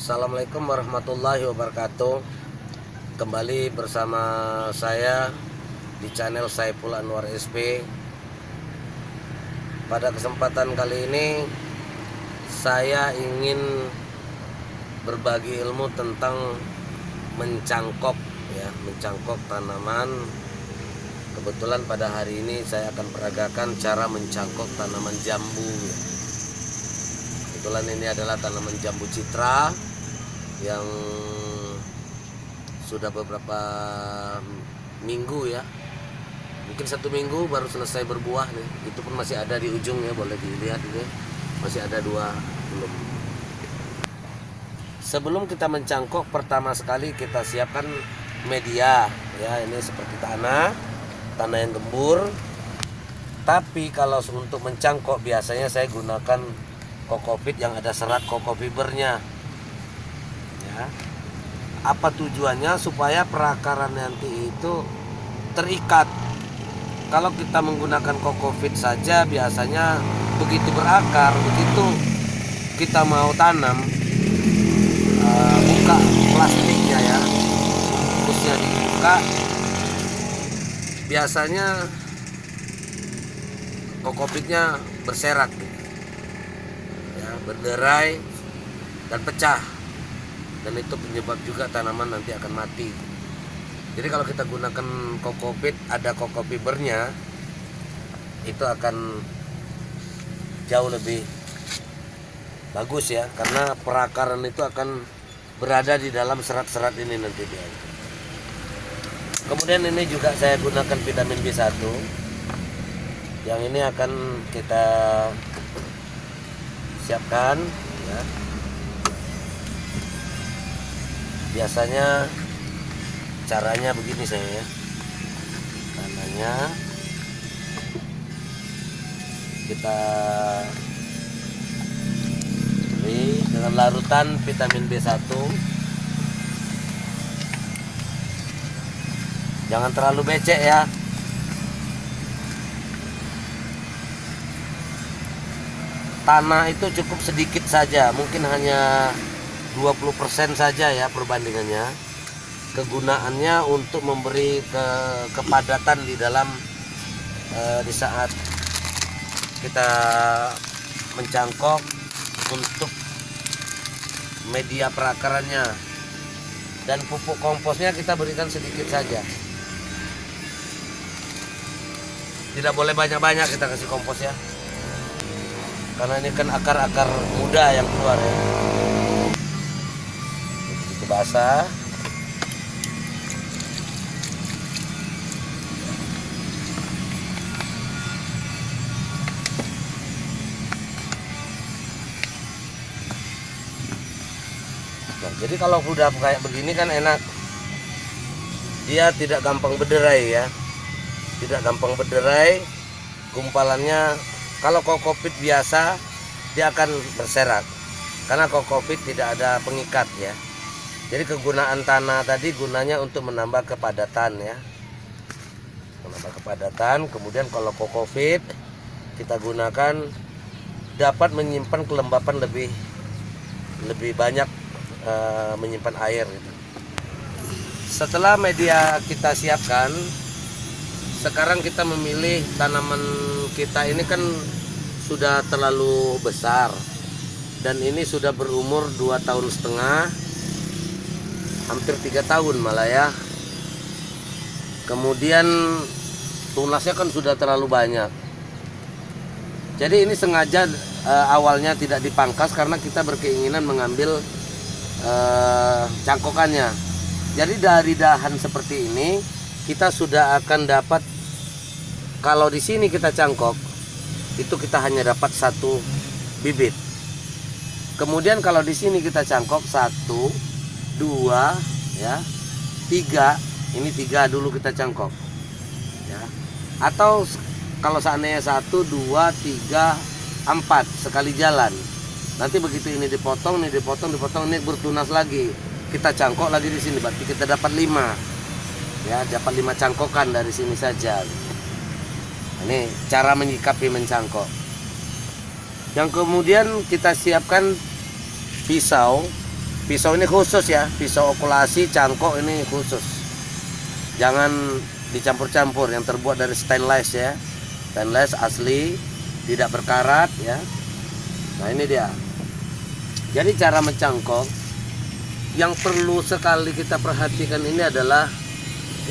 Assalamualaikum warahmatullahi wabarakatuh. Kembali bersama saya di channel Saiful Anwar SP. Pada kesempatan kali ini saya ingin berbagi ilmu tentang mencangkok mencangkok tanaman. Kebetulan pada hari ini saya akan peragakan cara mencangkok tanaman jambu. Kebetulan ini adalah tanaman jambu citra yang sudah beberapa minggu mungkin 1 minggu baru selesai berbuah nih. Itu pun masih ada di ujung boleh dilihat ini masih ada 2 belum. Sebelum kita mencangkok, pertama sekali kita siapkan media ini seperti tanah yang gembur. Tapi kalau untuk mencangkok biasanya saya gunakan kokopit yang ada serat kokofibernya. Apa tujuannya? Supaya perakaran nanti itu terikat. Kalau kita menggunakan kokopit saja biasanya begitu berakar, begitu kita mau tanam, buka plastiknya terusnya dibuka, biasanya kokopitnya berserak berderai dan pecah, dan itu penyebab juga tanaman nanti akan mati. Jadi kalau kita gunakan kokopit, ada kokofibernya, itu akan jauh lebih bagus karena perakaran itu akan berada di dalam serat-serat ini nanti dia. Kemudian ini juga saya gunakan vitamin B1. Yang ini akan kita siapkan Biasanya caranya begini tanahnya kita beri dengan larutan vitamin B1. Jangan terlalu becek Tanah itu cukup sedikit saja, mungkin hanya 20% saja perbandingannya. Kegunaannya untuk memberi kepadatan di dalam di saat kita mencangkok untuk media perakarannya. Dan pupuk komposnya kita berikan sedikit saja. Tidak boleh banyak-banyak kita kasih kompos karena ini kan akar-akar muda yang keluar Itu basah. Nah, jadi kalau udah kayak begini kan enak. Dia tidak gampang berderai Tidak gampang berderai. Gumpalannya, kalau kokopit biasa dia akan berserak karena kokopit tidak ada pengikat Jadi kegunaan tanah tadi gunanya untuk menambah kepadatan menambah kepadatan. Kemudian kalau kokopit kita gunakan dapat menyimpan kelembapan lebih banyak, menyimpan air Setelah media kita siapkan, sekarang kita memilih tanaman kita ini kan sudah terlalu besar dan ini sudah berumur 2,5 tahun, hampir 3 tahun malah Kemudian tunasnya kan sudah terlalu banyak. Jadi ini sengaja awalnya tidak dipangkas karena kita berkeinginan mengambil cangkokannya. Jadi dari dahan seperti ini kita sudah akan dapat, kalau di sini kita cangkok itu kita hanya dapat 1 bibit. Kemudian kalau di sini kita cangkok 1, 2, 3. Ini 3 dulu kita cangkok Atau kalau seandainya 1, 2, 3, 4 sekali jalan. Nanti begitu ini dipotong, ini ini bertunas lagi. Kita cangkok lagi di sini, berarti kita dapat 5. Dapat 5 cangkokan dari sini saja. Ini cara menyikapi mencangkok. Yang kemudian kita siapkan pisau Pisau ini khusus ya, pisau okulasi cangkok ini khusus. Jangan dicampur-campur, yang terbuat dari stainless ya. Stainless asli, tidak berkarat ya. Nah ini dia. Jadi cara mencangkok yang perlu sekali kita perhatikan ini adalah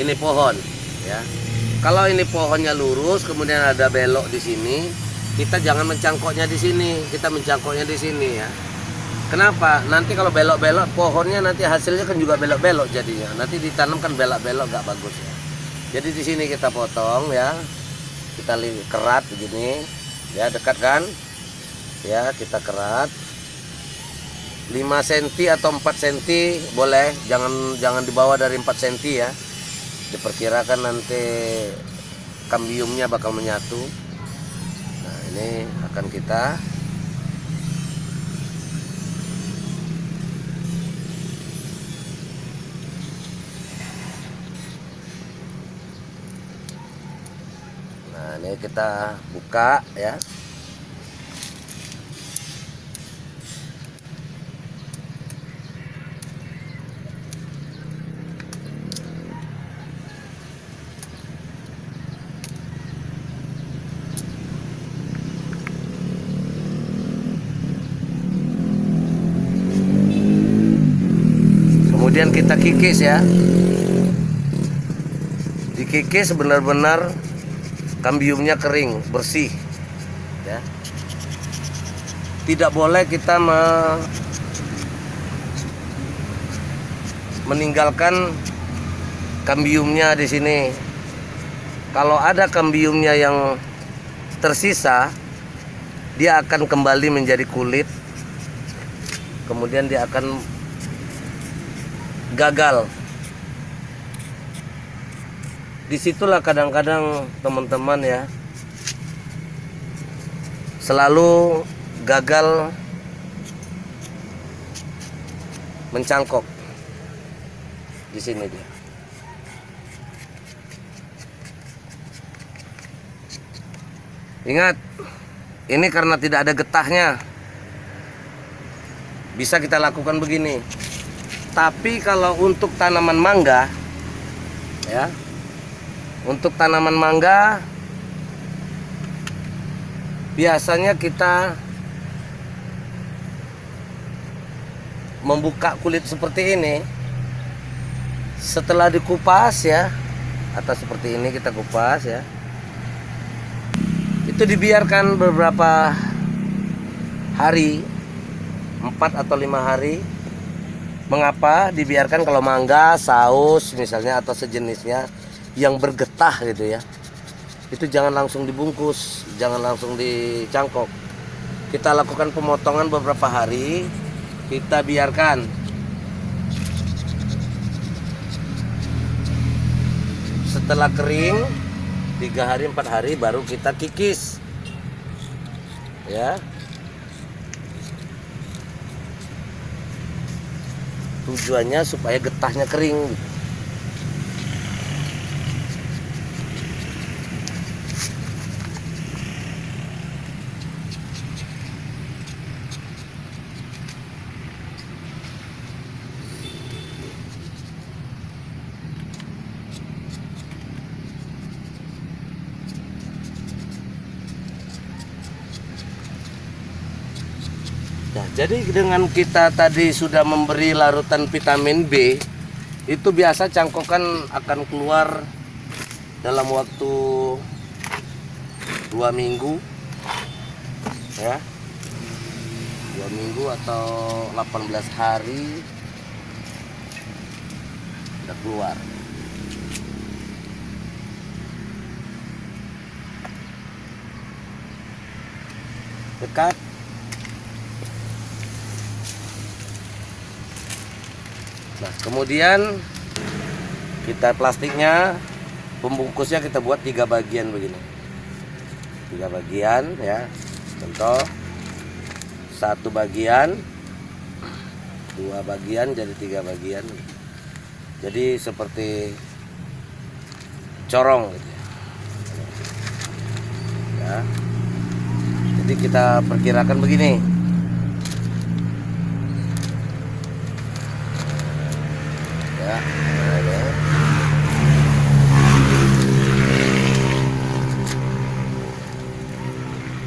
ini pohon ya. Kalau ini pohonnya lurus kemudian ada belok di sini, kita jangan mencangkoknya di sini, kita mencangkoknya di sini ya. Kenapa? Nanti kalau belok-belok pohonnya nanti hasilnya kan juga belok-belok jadinya. Nanti ditanam kan belok-belok nggak bagus ya. Jadi di sini kita potong ya. Kita kerat begini ya, dekat kan? Ya, kita kerat 5 cm atau 4 cm boleh, jangan dibawa dari 4 cm ya. Diperkirakan nanti kambiumnya bakal menyatu. Nah, ini akan kita buka ya. Kemudian kita kikis ya. Dikikis benar-benar kambiumnya kering, bersih ya. Tidak boleh kita meninggalkan kambiumnya di sini. Kalau ada kambiumnya yang tersisa, dia akan kembali menjadi kulit. Kemudian dia akan gagal. Disitulah kadang-kadang teman-teman ya selalu gagal mencangkok. Di sini dia. Ingat, ini karena tidak ada getahnya. Bisa kita lakukan begini. Tapi kalau untuk tanaman mangga ya, untuk tanaman mangga biasanya kita membuka kulit seperti ini. Setelah dikupas ya, atau seperti ini kita kupas ya, itu dibiarkan beberapa hari, 4 atau 5 hari. Mengapa dibiarkan? Kalau mangga, saus misalnya atau sejenisnya yang bergetah gitu ya, itu jangan langsung dibungkus, jangan langsung dicangkok. Kita lakukan pemotongan beberapa hari, kita biarkan. Setelah kering 3 hari 4 hari baru kita kikis ya. Tujuannya supaya getahnya kering. Nah, jadi dengan kita tadi sudah memberi larutan vitamin B, itu biasa cangkokan akan keluar dalam waktu 2 minggu ya, 2 minggu atau 18 hari udah keluar. Dekat. Nah, kemudian kita plastiknya, pembungkusnya kita buat 3 bagian begini. 3 bagian ya. Contoh 1 bagian, 2 bagian jadi 3 bagian. Jadi seperti corong gitu ya. Jadi kita perkirakan begini. Ya, nah ini.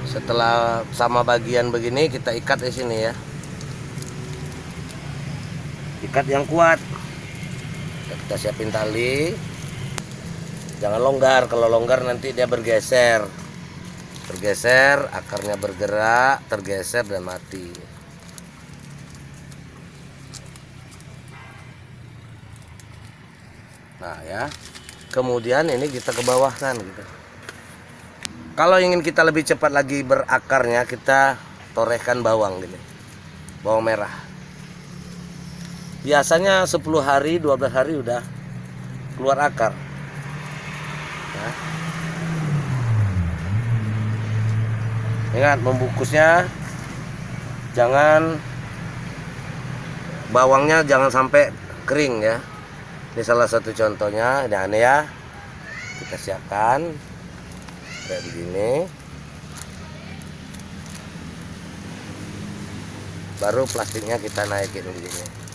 Setelah sama bagian begini, kita ikat di sini ya. Ikat yang kuat. Kita siapin tali. Jangan longgar, kalau longgar nanti dia bergeser. Bergeser, akarnya bergerak, tergeser dan mati. Nah ya. Kemudian ini kita ke bawah kan gitu. Kalau ingin kita lebih cepat lagi berakarnya, kita torehkan bawang gini. Bawang merah. Biasanya 10 hari, 12 hari udah keluar akar. Ya. Ingat membungkusnya, jangan bawangnya jangan sampai kering ya. Ini salah satu contohnya. Nah ini ya, kita siapkan kayak begini. Baru plastiknya kita naikin begini.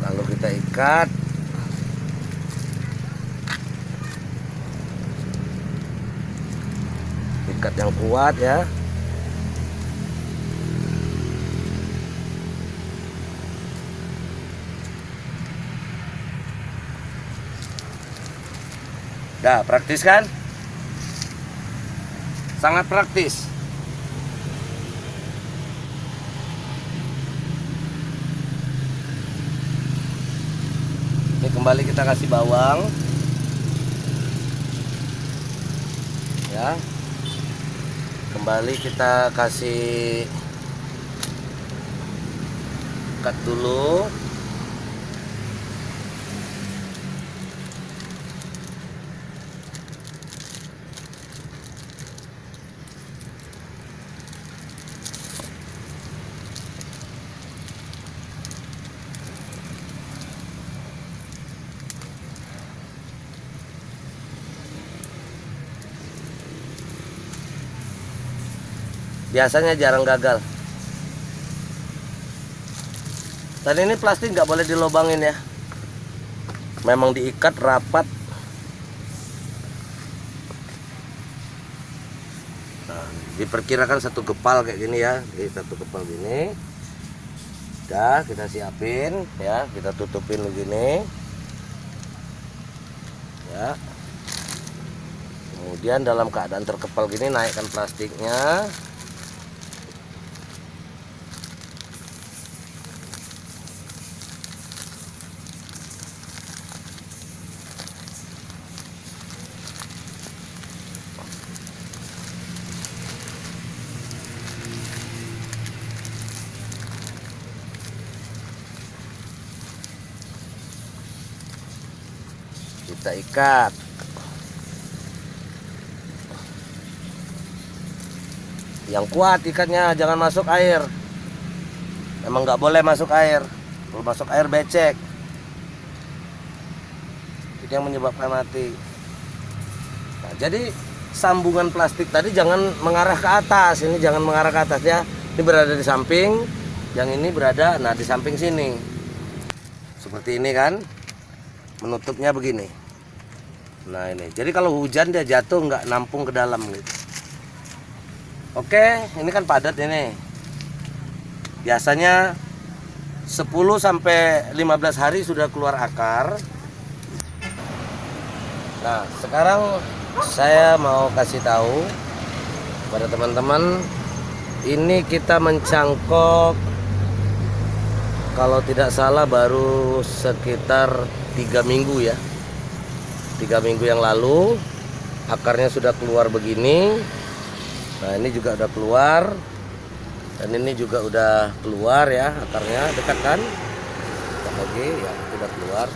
Lalu kita ikat. Ikat yang kuat ya. Dah, praktis kan? Sangat praktis. Ini kembali kita kasih bawang. Ya. Kembali kita kasih ikat dulu. Biasanya jarang gagal. Dan ini plastik nggak boleh dilobangin ya. Memang diikat rapat. Nah, diperkirakan satu kepal kayak gini ya. Jadi satu kepal gini. Udah kita siapin ya. Kita tutupin begini. Ya. Kemudian dalam keadaan terkepal gini naikkan plastiknya. Kita ikat. Yang kuat ikatnya, jangan masuk air. Emang nggak boleh masuk air. Kalau masuk air becek. Itu yang menyebabkan mati. Nah, jadi sambungan plastik tadi jangan mengarah ke atas. Ini jangan mengarah ke atas ya. Ini berada di samping. Yang ini berada di samping sini. Seperti ini kan. Menutupnya begini. Nah ini, jadi kalau hujan dia jatuh nggak nampung ke dalam gitu. Oke, ini kan padat ini. Biasanya 10 sampai 15 hari sudah keluar akar. Nah, sekarang saya mau kasih tahu pada teman-teman, ini kita mencangkok kalau tidak salah baru sekitar 3 minggu ya. 3 minggu yang lalu akarnya sudah keluar begini. Nah ini juga udah keluar. Dan ini juga udah keluar ya akarnya, dekat kan. Dekat lagi ya, udah keluar.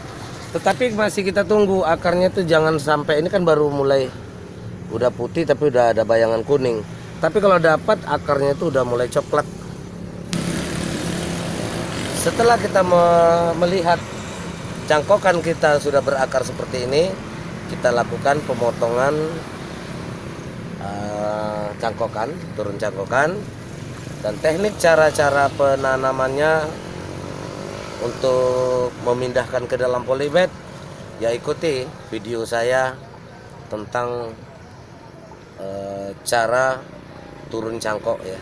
Tetapi masih kita tunggu akarnya tuh jangan sampai, ini kan baru mulai udah putih tapi udah ada bayangan kuning. Tapi kalau dapat akarnya itu udah mulai coklat. Setelah kita melihat cangkokan kita sudah berakar seperti ini, kita lakukan pemotongan cangkokan, turun cangkokan, dan teknik cara-cara penanamannya untuk memindahkan ke dalam polybag ya ikuti video saya tentang cara turun cangkok ya.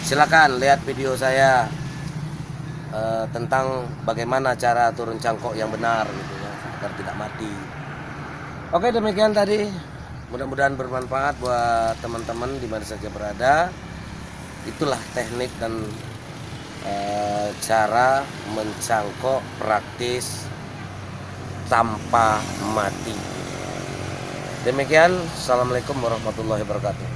Silakan lihat video saya tentang bagaimana cara turun cangkok yang benar gitu ya, agar tidak mati. Oke, demikian tadi. Mudah-mudahan bermanfaat buat teman-teman di mana saja berada. Itulah teknik dan cara mencangkok praktis tanpa mati. Demikian, assalamualaikum warahmatullahi wabarakatuh.